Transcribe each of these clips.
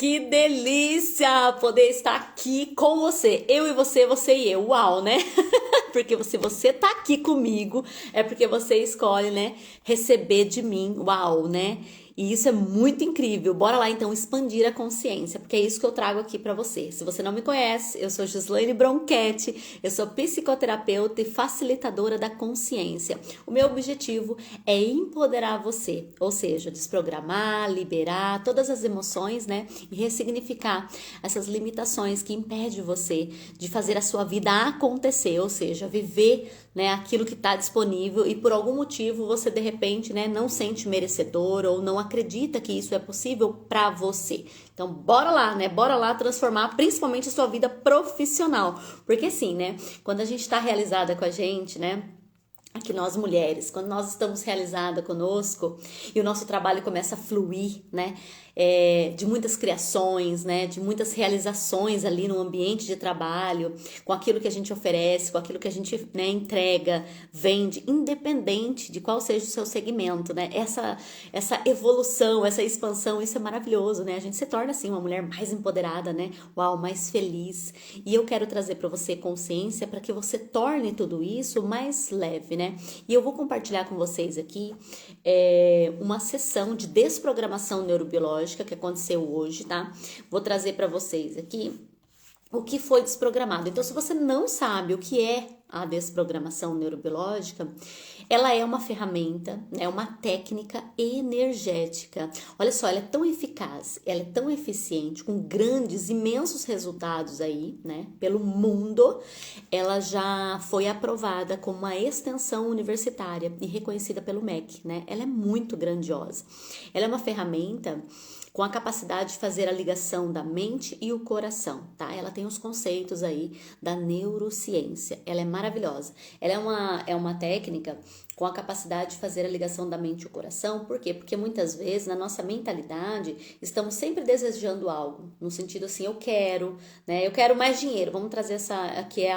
Que delícia poder estar aqui com você. Eu e você, você e eu. Uau, né? Porque se você tá aqui comigo, é porque você escolhe, né, receber de mim. Uau, né? E isso é muito incrível. Bora lá então expandir a consciência, porque é isso que eu trago aqui pra você. Se você não me conhece, eu sou Gislaine Bronchetti, eu sou psicoterapeuta e facilitadora da consciência. O meu objetivo é empoderar você, ou seja, desprogramar, liberar todas as emoções, né, e ressignificar essas limitações que impedem você de fazer a sua vida acontecer, ou seja, viver, né, aquilo que está disponível e por algum motivo você de repente, né, não sente merecedor ou não acredita que isso é possível para você. Então, bora lá, né? Bora lá transformar principalmente a sua vida profissional. Porque assim, né, quando a gente está realizada com a gente, né, aqui nós mulheres, quando nós estamos realizadas conosco e o nosso trabalho começa a fluir, né? De muitas criações, né? De muitas realizações ali no ambiente de trabalho, com aquilo que a gente oferece, com aquilo que a gente, né, entrega, vende, independente de qual seja o seu segmento, né? Essa evolução, essa expansão, isso é maravilhoso, né? A gente se torna assim uma mulher mais empoderada, né? Uau, mais feliz. E eu quero trazer para você consciência para que você torne tudo isso mais leve, né? E eu vou compartilhar com vocês aqui uma sessão de desprogramação neurobiológica que aconteceu hoje, tá? Vou trazer para vocês aqui o que foi desprogramado. Então, se você não sabe o que é a desprogramação neurobiológica, ela é uma ferramenta, né, uma técnica energética. Olha só, ela é tão eficaz, ela é tão eficiente, com grandes, imensos resultados aí, né, pelo mundo. Ela já foi aprovada como uma extensão universitária e reconhecida pelo MEC, né? Ela é muito grandiosa. Ela é uma ferramenta com a capacidade de fazer a ligação da mente e o coração, tá? Ela tem os conceitos aí da neurociência. Ela é maravilhosa. Ela é uma técnica com a capacidade de fazer a ligação da mente e o coração. Por quê? Porque muitas vezes, na nossa mentalidade, estamos sempre desejando algo. No sentido assim, eu quero, né? Eu quero mais dinheiro. Vamos trazer essa... Aqui é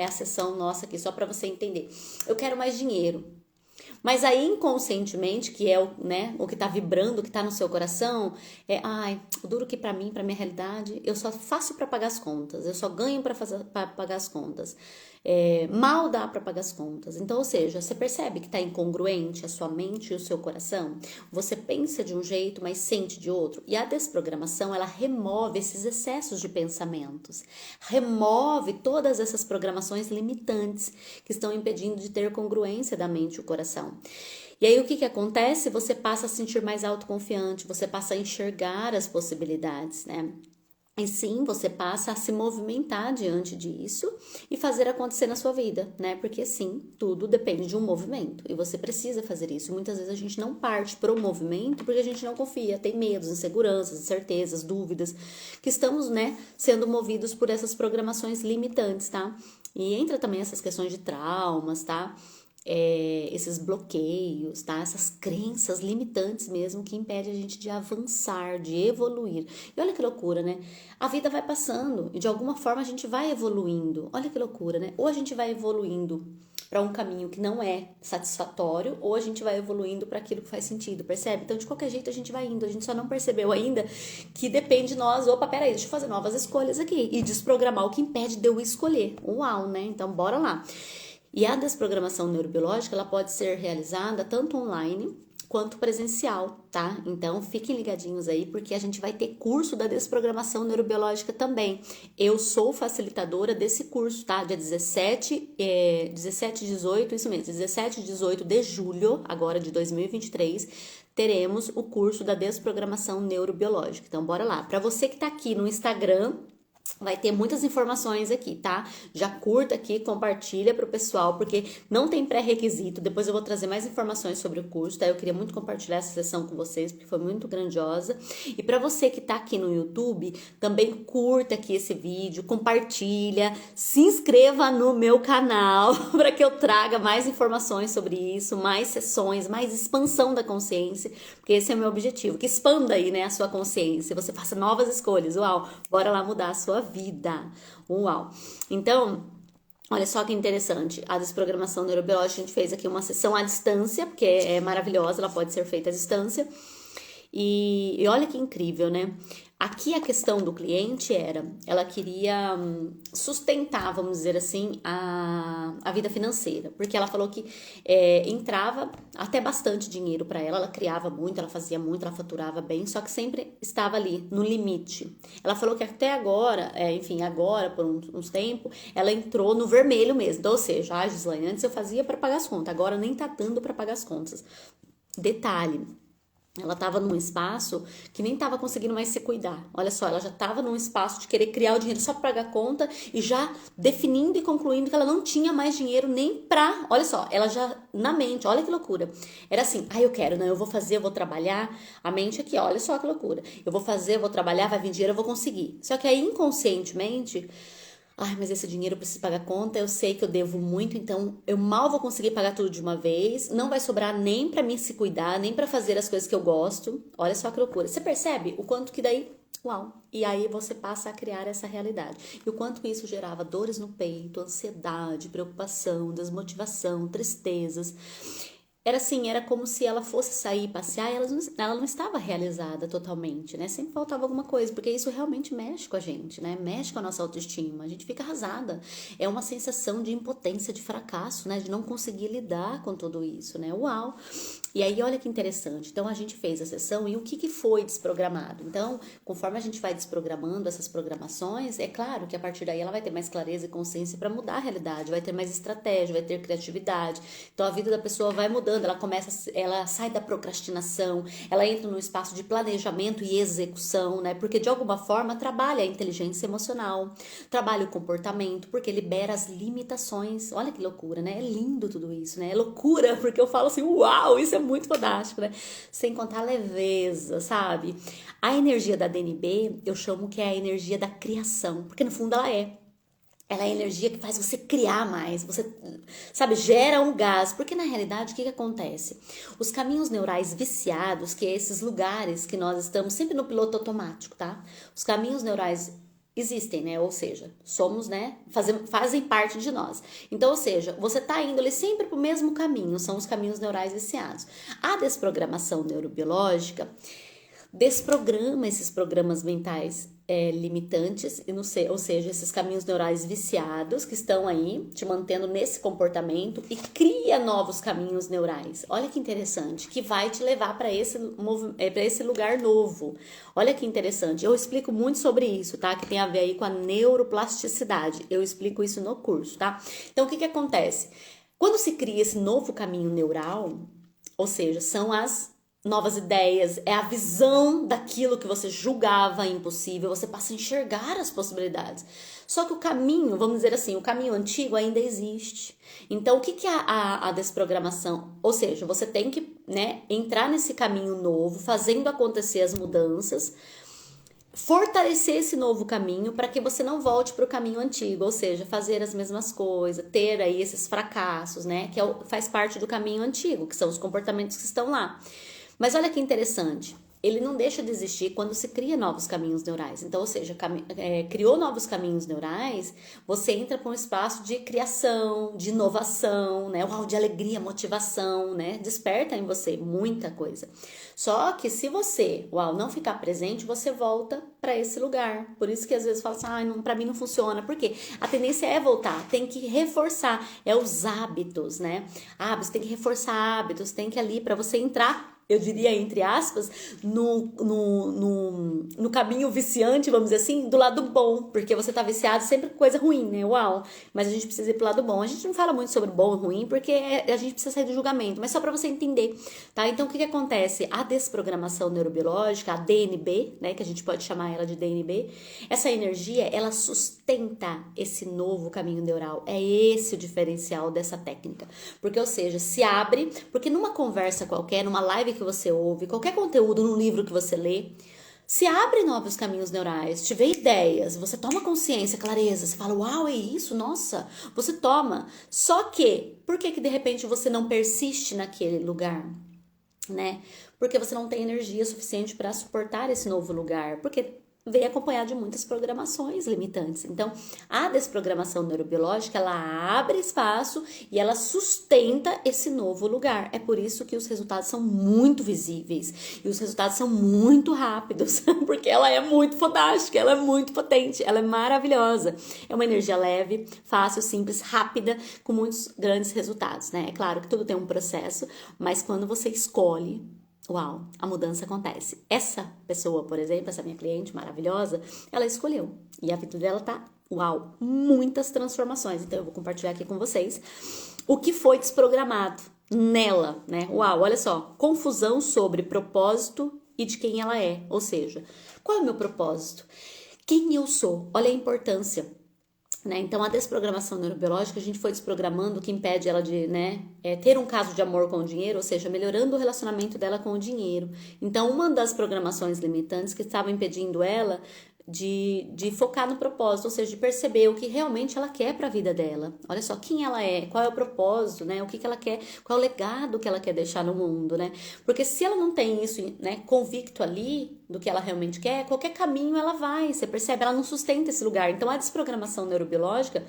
a sessão nossa aqui, só para você entender. Eu quero mais dinheiro. Mas aí inconscientemente, que é o que tá vibrando, o que tá no seu coração, o duro que pra mim, pra minha realidade, eu só faço pra pagar as contas, eu só ganho pra pagar as contas. Mal dá pra pagar as contas. Então, ou seja, você percebe que tá incongruente a sua mente e o seu coração? Você pensa de um jeito, mas sente de outro. E a desprogramação, ela remove esses excessos de pensamentos, remove todas essas programações limitantes que estão impedindo de ter congruência da mente e o coração. E aí o que acontece? Você passa a se sentir mais autoconfiante, você passa a enxergar as possibilidades, né? E sim, você passa a se movimentar diante disso e fazer acontecer na sua vida, né? Porque sim, tudo depende de um movimento e você precisa fazer isso. Muitas vezes a gente não parte para o movimento porque a gente não confia, tem medos, inseguranças, incertezas, dúvidas, que estamos, né, sendo movidos por essas programações limitantes, tá? E entra também essas questões de traumas, tá? Esses bloqueios, tá? Essas crenças limitantes mesmo que impedem a gente de avançar, de evoluir. E olha que loucura, né? A vida vai passando e de alguma forma a gente vai evoluindo. Olha que loucura, né? Ou a gente vai evoluindo para um caminho que não é satisfatório, ou a gente vai evoluindo para aquilo que faz sentido, percebe? Então, de qualquer jeito, a gente vai indo. A gente só não percebeu ainda que depende de nós. Opa, peraí, deixa eu fazer novas escolhas aqui e desprogramar o que impede de eu escolher. Uau, né? Então, bora lá. E a desprogramação neurobiológica, ela pode ser realizada tanto online quanto presencial, tá? Então, fiquem ligadinhos aí, porque a gente vai ter curso da desprogramação neurobiológica também. Eu sou facilitadora desse curso, tá? Dia 17 e 18, isso mesmo, 17 e 18 de julho, agora de 2023, teremos o curso da desprogramação neurobiológica. Então, bora lá. Para você que tá aqui no Instagram, vai ter muitas informações aqui, tá? Já curta aqui, compartilha pro pessoal, porque não tem pré-requisito. Depois eu vou trazer mais informações sobre o curso, tá? Eu queria muito compartilhar essa sessão com vocês, porque foi muito grandiosa. E para você que tá aqui no YouTube, também curta aqui esse vídeo, compartilha, se inscreva no meu canal para que eu traga mais informações sobre isso, mais sessões, mais expansão da consciência, porque esse é o meu objetivo, que expanda aí, né, a sua consciência, você faça novas escolhas. Uau, bora lá mudar a sua vida. Uau. Então, olha só que interessante, a desprogramação neurobiológica, a gente fez aqui uma sessão à distância, porque é maravilhosa, ela pode ser feita à distância. E olha que incrível, né? Aqui a questão do cliente era, ela queria sustentar, vamos dizer assim, a vida financeira, porque ela falou que entrava até bastante dinheiro para ela criava muito, ela fazia muito, ela faturava bem, só que sempre estava ali no limite. Ela falou que até agora, enfim, agora por uns tempos, ela entrou no vermelho mesmo, então, ou seja, Gislaine, antes eu fazia para pagar as contas, agora nem tá dando para pagar as contas. Detalhe, ela estava num espaço que nem estava conseguindo mais se cuidar. Olha só, ela já estava num espaço de querer criar o dinheiro só para pagar a conta e já definindo e concluindo que ela não tinha mais dinheiro nem pra. Olha só, ela já na mente, olha que loucura. Era assim, eu quero, não, eu vou fazer, eu vou trabalhar. A mente aqui, olha só que loucura. Eu vou fazer, eu vou trabalhar, vai vir dinheiro, eu vou conseguir. Só que aí inconscientemente. Mas esse dinheiro eu preciso pagar a conta, eu sei que eu devo muito, então eu mal vou conseguir pagar tudo de uma vez, não vai sobrar nem pra mim se cuidar, nem pra fazer as coisas que eu gosto. Olha só que loucura. Você percebe o quanto que daí, uau, e aí você passa a criar essa realidade. E o quanto isso gerava dores no peito, ansiedade, preocupação, desmotivação, tristezas. Era assim, era como se ela fosse sair passear e ela não estava realizada totalmente, né? Sempre faltava alguma coisa, porque isso realmente mexe com a gente, né? Mexe com a nossa autoestima, a gente fica arrasada. É uma sensação de impotência, de fracasso, né? De não conseguir lidar com tudo isso, né? Uau! E aí, olha que interessante. Então, a gente fez a sessão e o que foi desprogramado? Então, conforme a gente vai desprogramando essas programações, é claro que a partir daí ela vai ter mais clareza e consciência para mudar a realidade, vai ter mais estratégia, vai ter criatividade. Então, a vida da pessoa vai mudando, ela sai da procrastinação, ela entra no espaço de planejamento e execução, né? Porque de alguma forma trabalha a inteligência emocional, trabalha o comportamento, porque libera as limitações. Olha que loucura, né? É lindo tudo isso, né? É loucura, porque eu falo assim, uau, isso é muito fantástico, né? Sem contar a leveza, sabe? A energia da DNB, eu chamo que é a energia da criação, porque no fundo ela é. Ela é a energia que faz você criar mais, você, sabe, gera um gás. Porque na realidade, o que acontece? Os caminhos neurais viciados, que é esses lugares que nós estamos sempre no piloto automático, tá? Os caminhos neurais existem, né? Ou seja, somos, né? Fazem parte de nós. Então, ou seja, você tá indo ali sempre pro mesmo caminho, são os caminhos neurais viciados. A desprogramação neurobiológica desprograma esses programas mentais limitantes, ou seja, esses caminhos neurais viciados que estão aí te mantendo nesse comportamento e cria novos caminhos neurais. Olha que interessante, que vai te levar para esse lugar novo. Olha que interessante, eu explico muito sobre isso, tá? Que tem a ver aí com a neuroplasticidade. Eu explico isso no curso, tá? Então, o que acontece? Quando se cria esse novo caminho neural, ou seja, são as novas ideias, é a visão daquilo que você julgava impossível, você passa a enxergar as possibilidades. Só que o caminho, vamos dizer assim, o caminho antigo ainda existe. Então, o que é a desprogramação? Ou seja, você tem que, né, entrar nesse caminho novo, fazendo acontecer as mudanças, fortalecer esse novo caminho para que você não volte para o caminho antigo, ou seja, fazer as mesmas coisas, ter aí esses fracassos, né, que faz parte do caminho antigo, que são os comportamentos que estão lá. Mas olha que interessante, ele não deixa de existir quando se cria novos caminhos neurais. Então, ou seja, criou novos caminhos neurais, você entra para um espaço de criação, de inovação, né? Uau, de alegria, motivação, né? Desperta em você muita coisa. Só que se você, não ficar presente, você volta para esse lugar. Por isso que às vezes fala assim, para mim não funciona. Por quê? A tendência é voltar, tem que reforçar. É os hábitos, né? Hábitos, tem que reforçar hábitos, tem que ali para você entrar, eu diria, entre aspas, no caminho viciante, vamos dizer assim, do lado bom, porque você tá viciado sempre com coisa ruim, né? Uau! Mas a gente precisa ir pro lado bom. A gente não fala muito sobre bom e ruim, porque a gente precisa sair do julgamento, mas só para você entender, tá? Então, o que acontece? A desprogramação neurobiológica, a DNB, né, que a gente pode chamar ela de DNB, essa energia, ela sustenta esse novo caminho neural. É esse o diferencial dessa técnica. Porque, ou seja, se abre, porque numa conversa qualquer, numa live que você ouve, qualquer conteúdo, num livro que você lê, se abre novos caminhos neurais, te vê ideias, você toma consciência, clareza, você fala, uau, é isso, nossa, você toma. Só que, por que de repente você não persiste naquele lugar, né? Porque você não tem energia suficiente para suportar esse novo lugar, porque vem acompanhado de muitas programações limitantes. Então, a desprogramação neurobiológica, ela abre espaço e ela sustenta esse novo lugar. É por isso que os resultados são muito visíveis e os resultados são muito rápidos, porque ela é muito fantástica, ela é muito potente, ela é maravilhosa. É uma energia leve, fácil, simples, rápida, com muitos grandes resultados, né? É claro que tudo tem um processo, mas quando você escolhe, uau, a mudança acontece. Essa pessoa, por exemplo, essa minha cliente maravilhosa, ela escolheu. E a vida dela tá, uau, muitas transformações. Então eu vou compartilhar aqui com vocês o que foi desprogramado nela, né? Uau, olha só, confusão sobre propósito e de quem ela é. Ou seja, qual é o meu propósito? Quem eu sou? Olha a importância. Né? Então, a desprogramação neurobiológica, a gente foi desprogramando o que impede ela de, né, ter um caso de amor com o dinheiro, ou seja, melhorando o relacionamento dela com o dinheiro. Então, uma das programações limitantes que estava impedindo ela de focar no propósito, ou seja, de perceber o que realmente ela quer para a vida dela. Olha só quem ela é, qual é o propósito, né? O que ela quer, qual é o legado que ela quer deixar no mundo, né? Porque se ela não tem isso, né, convicto ali do que ela realmente quer, qualquer caminho ela vai, você percebe? Ela não sustenta esse lugar. Então, a desprogramação neurobiológica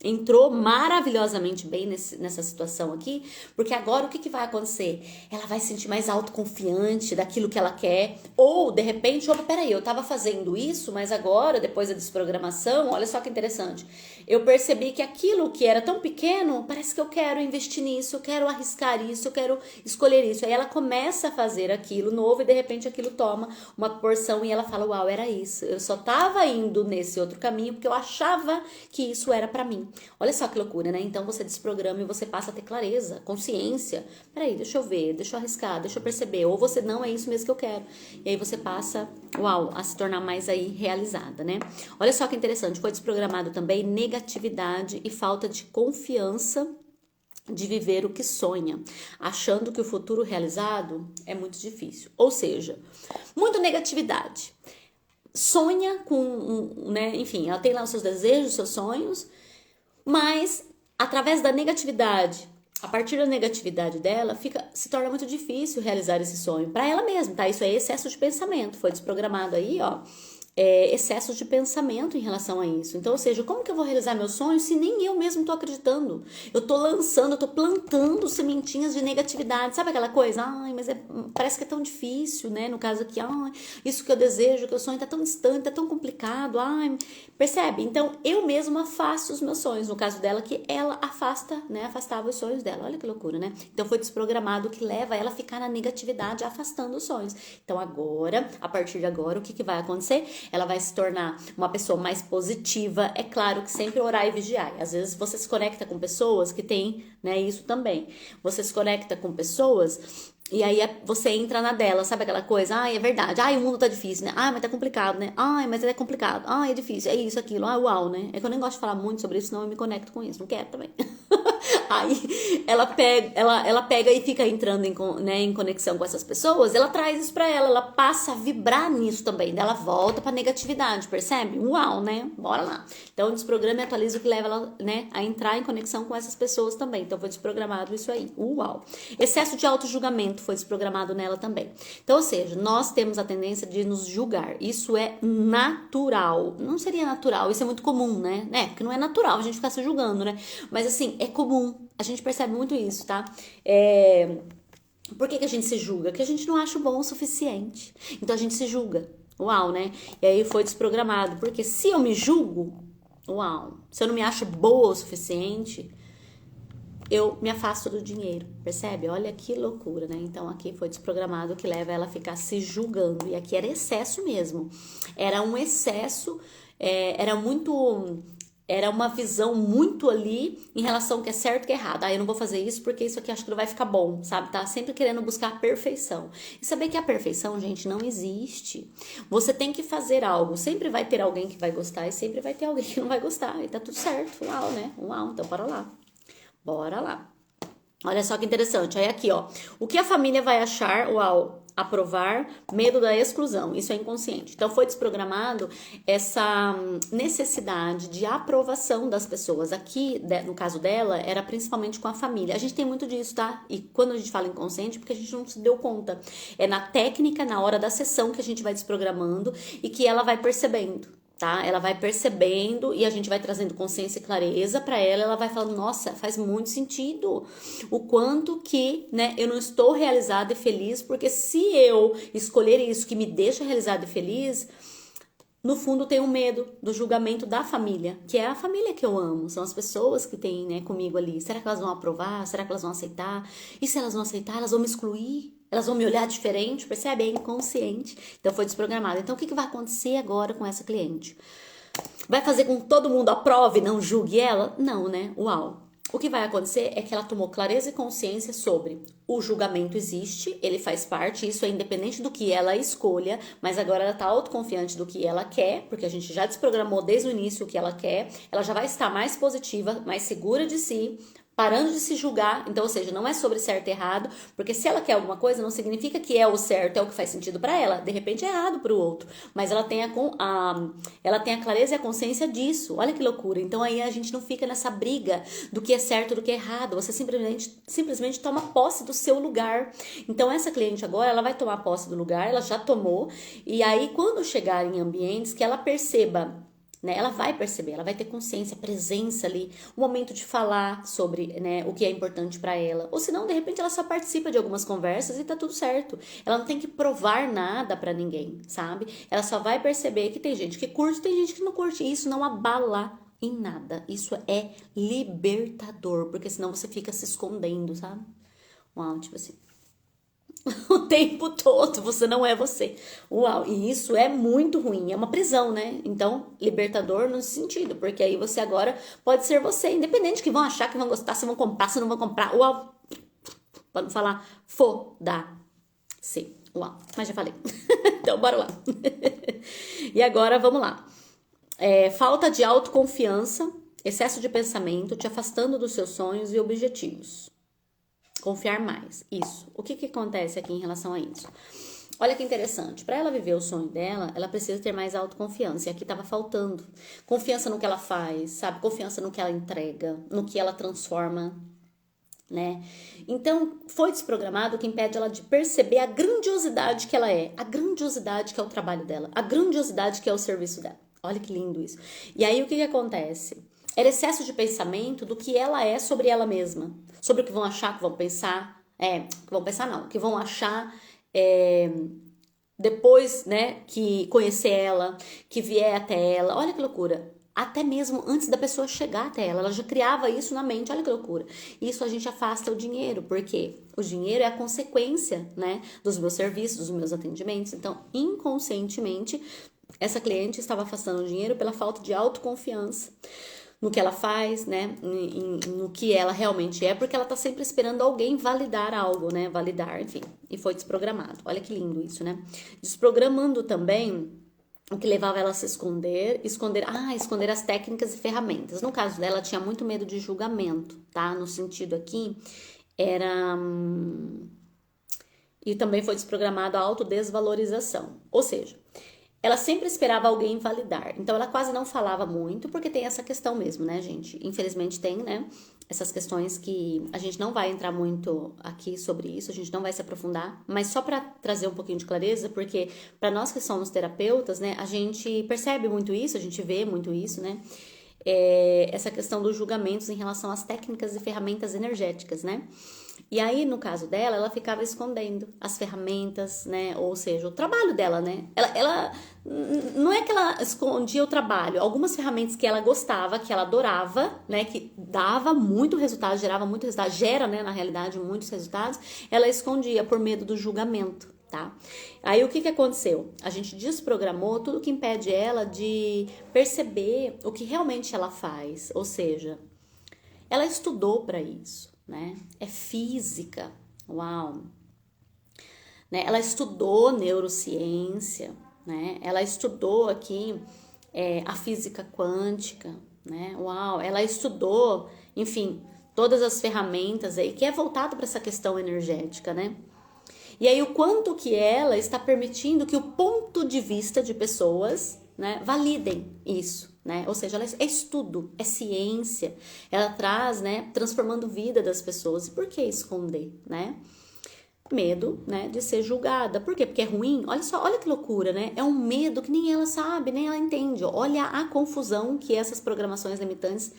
entrou maravilhosamente bem nessa situação aqui, porque agora o que vai acontecer? Ela vai se sentir mais autoconfiante daquilo que ela quer, ou de repente, opa, peraí, eu tava fazendo isso, mas agora, depois da desprogramação, olha só que interessante, eu percebi que aquilo que era tão pequeno, parece que eu quero investir nisso, eu quero arriscar isso, eu quero escolher isso. Aí ela começa a fazer aquilo novo e de repente aquilo toma uma porção e ela fala, uau, era isso, eu só tava indo nesse outro caminho porque eu achava que isso era pra mim. Olha só que loucura, né? Então você desprograma e você passa a ter clareza, consciência. Peraí, deixa eu ver, deixa eu arriscar, deixa eu perceber. Ou você, não, é isso mesmo que eu quero. E aí você passa, uau, a se tornar mais aí realizada, né? Olha só que interessante, foi desprogramado também negatividade e falta de confiança de viver o que sonha, achando que o futuro realizado é muito difícil. Ou seja, muita negatividade. Sonha com, né? Enfim, ela tem lá os seus desejos, os seus sonhos, mas através da negatividade, a partir da negatividade dela, se torna muito difícil realizar esse sonho para ela mesma, tá? Isso é excesso de pensamento, foi desprogramado aí, ó. Excesso de pensamento em relação a isso. Então, ou seja, como que eu vou realizar meus sonhos se nem eu mesmo tô acreditando? Eu tô lançando, eu tô plantando sementinhas de negatividade. Sabe aquela coisa? Ai, mas parece que é tão difícil, né? No caso aqui, ai, isso que eu desejo, que eu sonho tá tão distante, tá tão complicado. Ai, percebe? Então, eu mesma afasto os meus sonhos. No caso dela, que ela afasta, né? Afastava os sonhos dela. Olha que loucura, né? Então, foi desprogramado, que leva ela a ficar na negatividade, afastando os sonhos. Então, agora, a partir de agora, o que vai acontecer? Ela vai se tornar uma pessoa mais positiva. É claro que sempre orar e vigiar. Às vezes você se conecta com pessoas que têm, né, isso também. Você se conecta com pessoas e aí você entra na dela, sabe aquela coisa? Ai, é verdade. Ai, o mundo tá difícil, né? Ai, mas tá complicado, né? Ai, mas é complicado. Ai, é difícil. É isso, aquilo. Ai, uau, né? É que eu nem gosto de falar muito sobre isso, senão eu me conecto com isso. Não quero também. Aí ela pega e fica entrando em conexão com essas pessoas, ela traz isso pra ela passa a vibrar nisso também, ela volta pra negatividade, percebe? Uau, né? Bora lá. Então, desprograma e atualiza o que leva ela, né, a entrar em conexão com essas pessoas também. Então, foi desprogramado isso aí. Uau. Excesso de auto-julgamento foi desprogramado nela também. Então, ou seja, nós temos a tendência de nos julgar. Isso é natural. Não seria natural, isso é muito comum, né? Porque não é natural a gente ficar se julgando, né? Mas assim, é comum. A gente percebe muito isso, tá? Por que a gente se julga? Porque a gente não acha bom o suficiente. Então a gente se julga. Uau, né? E aí foi desprogramado. Porque se eu me julgo, uau, se eu não me acho boa o suficiente, eu me afasto do dinheiro, percebe? Olha que loucura, né? Então aqui foi desprogramado, que leva ela a ficar se julgando. E aqui era excesso mesmo. Era um excesso, era uma visão muito ali em relação ao que é certo e que é errado. Eu não vou fazer isso porque isso aqui acho que não vai ficar bom, sabe? Tá sempre querendo buscar a perfeição. E saber que a perfeição, gente, não existe. Você tem que fazer algo. Sempre vai ter alguém que vai gostar e sempre vai ter alguém que não vai gostar. E tá tudo certo. Uau, né? Uau, então bora lá. Bora lá. Olha só que interessante. Aí aqui, ó. O que a família vai achar ao aprovar medo da exclusão? Isso é inconsciente. Então foi desprogramado essa necessidade de aprovação das pessoas. Aqui, no caso dela, era principalmente com a família. A gente tem muito disso, tá? E quando a gente fala inconsciente, porque a gente não se deu conta. É na técnica, na hora da sessão que a gente vai desprogramando e que ela vai percebendo. Tá? Ela vai percebendo e a gente vai trazendo consciência e clareza para ela, ela vai falando, nossa, faz muito sentido o quanto que, né, eu não estou realizada e feliz, porque se eu escolher isso que me deixa realizada e feliz, no fundo tem um medo do julgamento da família, que é a família que eu amo, são as pessoas que têm, né, comigo ali. Será que elas vão aprovar? Será que elas vão aceitar? E se elas não aceitar, elas vão me excluir? Elas vão me olhar diferente? Percebe? É inconsciente. Então foi desprogramado. Então o que vai acontecer agora com essa cliente? Vai fazer com que todo mundo aprove, não julgue ela? Não, né? Uau! O que vai acontecer é que ela tomou clareza e consciência sobre o julgamento existe, ele faz parte, isso é independente do que ela escolha, mas agora ela está autoconfiante do que ela quer, porque a gente já desprogramou desde o início o que ela quer, ela já vai estar mais positiva, mais segura de si, parando de se julgar, então, ou seja, não é sobre certo e errado, porque se ela quer alguma coisa, não significa que é o certo, é o que faz sentido para ela, de repente é errado para o outro, mas ela tem ela tem a clareza e a consciência disso, olha que loucura, então aí a gente não fica nessa briga do que é certo, do que é errado, você simplesmente toma posse do seu lugar, então essa cliente agora, ela vai tomar posse do lugar, ela já tomou, e aí quando chegar em ambientes que ela perceba, né, ela vai perceber, ela vai ter consciência, presença ali, o momento de falar sobre, né, o que é importante para ela. Ou senão, de repente, ela só participa de algumas conversas e tá tudo certo. Ela não tem que provar nada para ninguém, sabe? Ela só vai perceber que tem gente que curte, tem gente que não curte. E isso não abala em nada. Isso é libertador, porque senão você fica se escondendo, sabe? Uau, tipo assim. O tempo todo, você não é você. Uau, e isso é muito ruim, é uma prisão, né? Então, libertador no sentido, porque aí você agora pode ser você, independente que vão achar, que vão gostar, se vão comprar, se não vão comprar. Uau, pode falar, foda-se. Uau, mas já falei. Então, bora lá. E agora, vamos lá. Falta de autoconfiança, excesso de pensamento, te afastando dos seus sonhos e objetivos. Confiar mais, isso. O que acontece aqui em relação a isso? Olha que interessante, para ela viver o sonho dela, ela precisa ter mais autoconfiança, e aqui estava faltando. Confiança no que ela faz, sabe? Confiança no que ela entrega, no que ela transforma, né? Então, foi desprogramado o que impede ela de perceber a grandiosidade que ela é, a grandiosidade que é o trabalho dela, a grandiosidade que é o serviço dela. Olha que lindo isso. E aí, o que acontece? Era excesso de pensamento do que ela é sobre ela mesma. Sobre o que vão achar, que vão pensar. Que vão pensar não, que vão achar depois, né, que conhecer ela, que vier até ela. Olha que loucura. Até mesmo antes da pessoa chegar até ela já criava isso na mente, olha que loucura. Isso a gente afasta o dinheiro, porque o dinheiro é a consequência, né, dos meus serviços, dos meus atendimentos. Então, inconscientemente, essa cliente estava afastando o dinheiro pela falta de autoconfiança no que ela faz, né, no que ela realmente é, porque ela tá sempre esperando alguém validar algo, né, validar, enfim, e foi desprogramado. Olha que lindo isso, né? Desprogramando também o que levava ela a se esconder as técnicas e ferramentas. No caso dela, ela tinha muito medo de julgamento, tá? No sentido aqui, era... E também foi desprogramado a autodesvalorização, ou seja, ela sempre esperava alguém validar. Então, ela quase não falava muito, porque tem essa questão mesmo, né, gente? Infelizmente tem, né? Essas questões que a gente não vai entrar muito aqui sobre isso, a gente não vai se aprofundar, mas só para trazer um pouquinho de clareza, porque para nós que somos terapeutas, né, a gente percebe muito isso, a gente vê muito isso, né? Essa questão dos julgamentos em relação às técnicas e ferramentas energéticas, né? E aí, no caso dela, ela ficava escondendo as ferramentas, né? Ou seja, o trabalho dela, né? Ela não é que ela escondia o trabalho. Algumas ferramentas que ela gostava, que ela adorava, né? Que dava muito resultado, gerava muito resultado, gera, né? Na realidade, muitos resultados. Ela escondia por medo do julgamento, tá? Aí, o que aconteceu? A gente desprogramou tudo que impede ela de perceber o que realmente ela faz. Ou seja, ela estudou para isso. Né? É física, uau, né? Ela estudou neurociência, né? Ela estudou aqui a física quântica, né? Uau, ela estudou, enfim, todas as ferramentas aí, que é voltado para essa questão energética, né? E aí o quanto que ela está permitindo que o ponto de vista de pessoas, né, validem isso, né? Ou seja, ela é estudo, é ciência, ela traz, né, transformando a vida das pessoas. E por que esconder, né? Medo, né, de ser julgada. Por quê? Porque é ruim. Olha só, olha que loucura, né? É um medo que nem ela sabe, nem ela entende. Olha a confusão que essas programações limitantes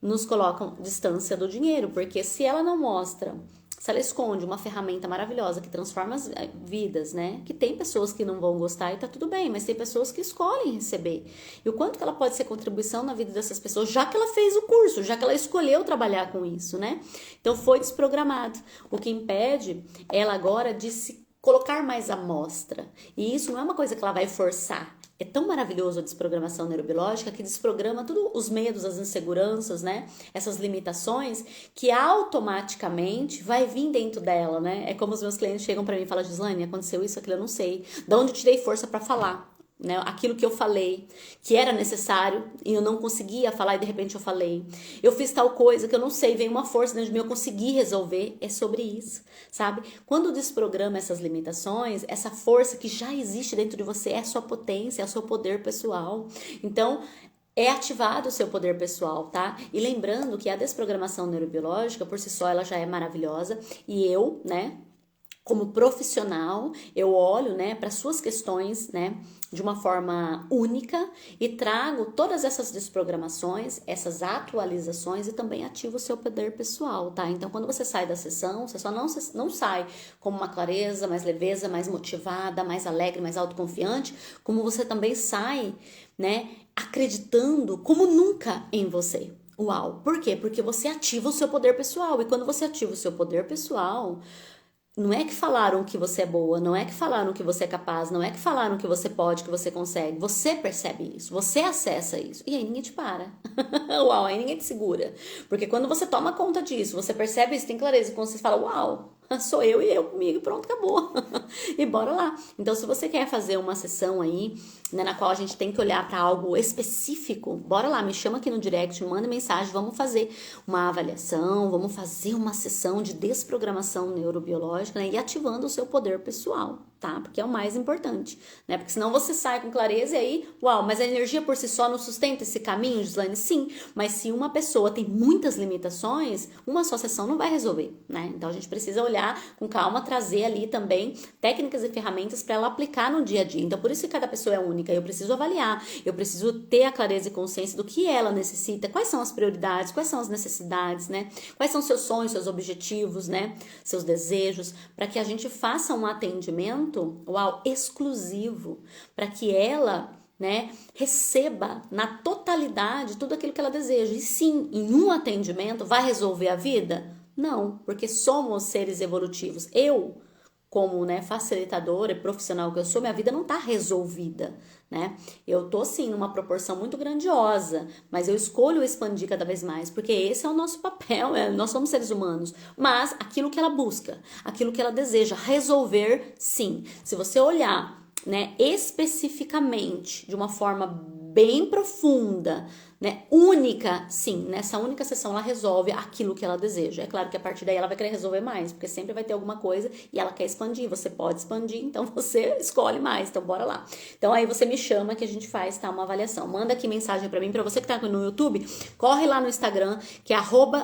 nos colocam distância do dinheiro, porque se ela não mostra, se ela esconde uma ferramenta maravilhosa que transforma as vidas, né? Que tem pessoas que não vão gostar e tá tudo bem, mas tem pessoas que escolhem receber. E o quanto que ela pode ser contribuição na vida dessas pessoas, já que ela fez o curso, já que ela escolheu trabalhar com isso, né? Então foi desprogramado. O que impede ela agora de se colocar mais à mostra. E isso não é uma coisa que ela vai forçar. É tão maravilhoso a desprogramação neurobiológica que desprograma todos os medos, as inseguranças, né? Essas limitações que automaticamente vai vir dentro dela, né? É como os meus clientes chegam para mim e falam: Gislaine, aconteceu isso, aquilo, eu não sei. De onde eu tirei força para falar? Né? Aquilo que eu falei, que era necessário e eu não conseguia falar e de repente eu falei. Eu fiz tal coisa que eu não sei, veio uma força dentro de mim, eu consegui resolver. É sobre isso, sabe? Quando desprograma essas limitações, essa força que já existe dentro de você é a sua potência, é o seu poder pessoal. Então, é ativado o seu poder pessoal, tá? E lembrando que a desprogramação neurobiológica, por si só, ela já é maravilhosa. E eu, né, como profissional, eu olho, né, para suas questões, né, de uma forma única e trago todas essas desprogramações, essas atualizações e também ativo o seu poder pessoal, tá? Então, quando você sai da sessão, você só não sai com uma clareza, mais leveza, mais motivada, mais alegre, mais autoconfiante, como você também sai, né, acreditando como nunca em você. Uau! Por quê? Porque você ativa o seu poder pessoal. E quando você ativa o seu poder pessoal, não é que falaram que você é boa, não é que falaram que você é capaz, não é que falaram que você pode, que você consegue. Você percebe isso, você acessa isso. E aí ninguém te para. Uau, aí ninguém te segura. Porque quando você toma conta disso, você percebe isso, tem clareza. Quando você fala, uau, sou eu e eu comigo, pronto, acabou. E bora lá. Então, se você quer fazer uma sessão aí, né, na qual a gente tem que olhar para algo específico, bora lá, me chama aqui no direct, me manda mensagem, vamos fazer uma avaliação, vamos fazer uma sessão de desprogramação neurobiológica, né, e ativando o seu poder pessoal, tá? Porque é o mais importante, né? Porque senão você sai com clareza e aí, uau, mas a energia por si só não sustenta esse caminho, Gislaine? Sim, mas se uma pessoa tem muitas limitações, uma só sessão não vai resolver, né? Então a gente precisa olhar com calma, trazer ali também técnicas e ferramentas para ela aplicar no dia a dia. Então por isso que cada pessoa é única, eu preciso avaliar, eu preciso ter a clareza e consciência do que ela necessita, quais são as prioridades, quais são as necessidades, né? Quais são seus sonhos, seus objetivos, né? Seus desejos, para que a gente faça um atendimento, uau, exclusivo, para que ela, né, receba na totalidade tudo aquilo que ela deseja. E sim, em um atendimento vai resolver a vida? Não, porque somos seres evolutivos. Eu, como, né, facilitadora e profissional que eu sou, minha vida não tá resolvida, né? Eu tô sim numa proporção muito grandiosa, mas eu escolho expandir cada vez mais, porque esse é o nosso papel, nós somos seres humanos. Mas aquilo que ela busca, aquilo que ela deseja resolver, sim. Se você olhar, né, especificamente, de uma forma bem profunda, né, única, sim, nessa única sessão ela resolve aquilo que ela deseja. É claro que a partir daí ela vai querer resolver mais, porque sempre vai ter alguma coisa e ela quer expandir, você pode expandir, então você escolhe mais, então bora lá. Então aí você me chama que a gente faz, tá, uma avaliação. Manda aqui mensagem pra mim, pra você que tá no YouTube, corre lá no Instagram, que é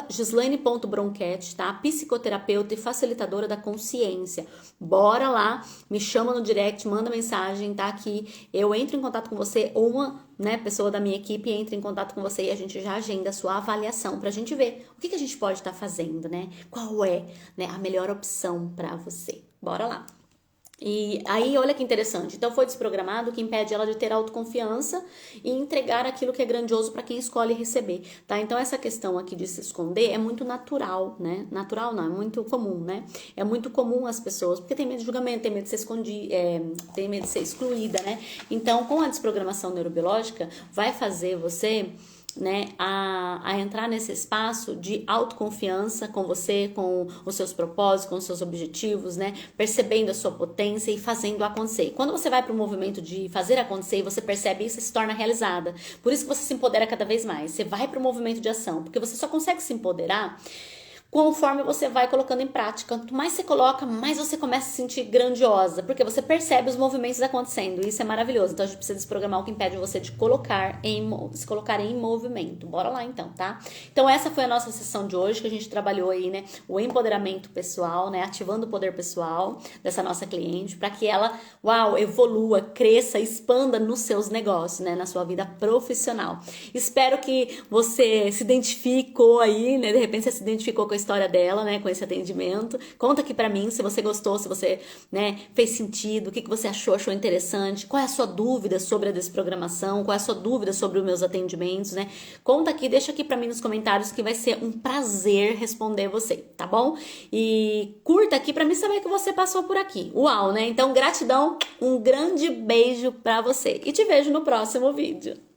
@gislaine.bronquete, tá, psicoterapeuta e facilitadora da consciência. Bora lá, me chama no direct, manda mensagem, tá aqui, eu entro em contato com você, ou uma, né, pessoa da minha equipe entra em contato com você e a gente já agenda a sua avaliação pra gente ver o que a gente pode estar fazendo, né? Qual é, né, a melhor opção pra você. Bora lá. E aí, olha que interessante. Então, foi desprogramado, o que impede ela de ter autoconfiança e entregar aquilo que é grandioso para quem escolhe receber, tá? Então, essa questão aqui de se esconder é muito natural, né? Natural não, é muito comum, né? É muito comum as pessoas, porque tem medo de julgamento, tem medo de ser escondida, tem medo de ser excluída, né? Então, com a desprogramação neurobiológica, vai fazer você, né, a entrar nesse espaço de autoconfiança com você, com os seus propósitos, com os seus objetivos, né, percebendo a sua potência e fazendo acontecer. E quando você vai para o movimento de fazer acontecer e você percebe isso, você se torna realizada. Por isso que você se empodera cada vez mais. Você vai para o movimento de ação, porque você só consegue se empoderar conforme você vai colocando em prática. Quanto mais você coloca, mais você começa a se sentir grandiosa, porque você percebe os movimentos acontecendo, e isso é maravilhoso. Então a gente precisa desprogramar o que impede você de se colocar em movimento. Bora lá então, tá? Então essa foi a nossa sessão de hoje, que a gente trabalhou aí, né, o empoderamento pessoal, né, ativando o poder pessoal dessa nossa cliente, para que ela, evolua, cresça, expanda nos seus negócios, né, na sua vida profissional. Espero que você se identificou aí, né, de repente você se identificou com a história dela, né, com esse atendimento. Conta aqui pra mim se você gostou, se você, né, fez sentido, o que você achou interessante, qual é a sua dúvida sobre a desprogramação, qual é a sua dúvida sobre os meus atendimentos, né? Conta aqui, deixa aqui pra mim nos comentários, que vai ser um prazer responder você, tá bom? E curta aqui pra mim saber que você passou por aqui. Uau, né? Então, gratidão, um grande beijo pra você e te vejo no próximo vídeo.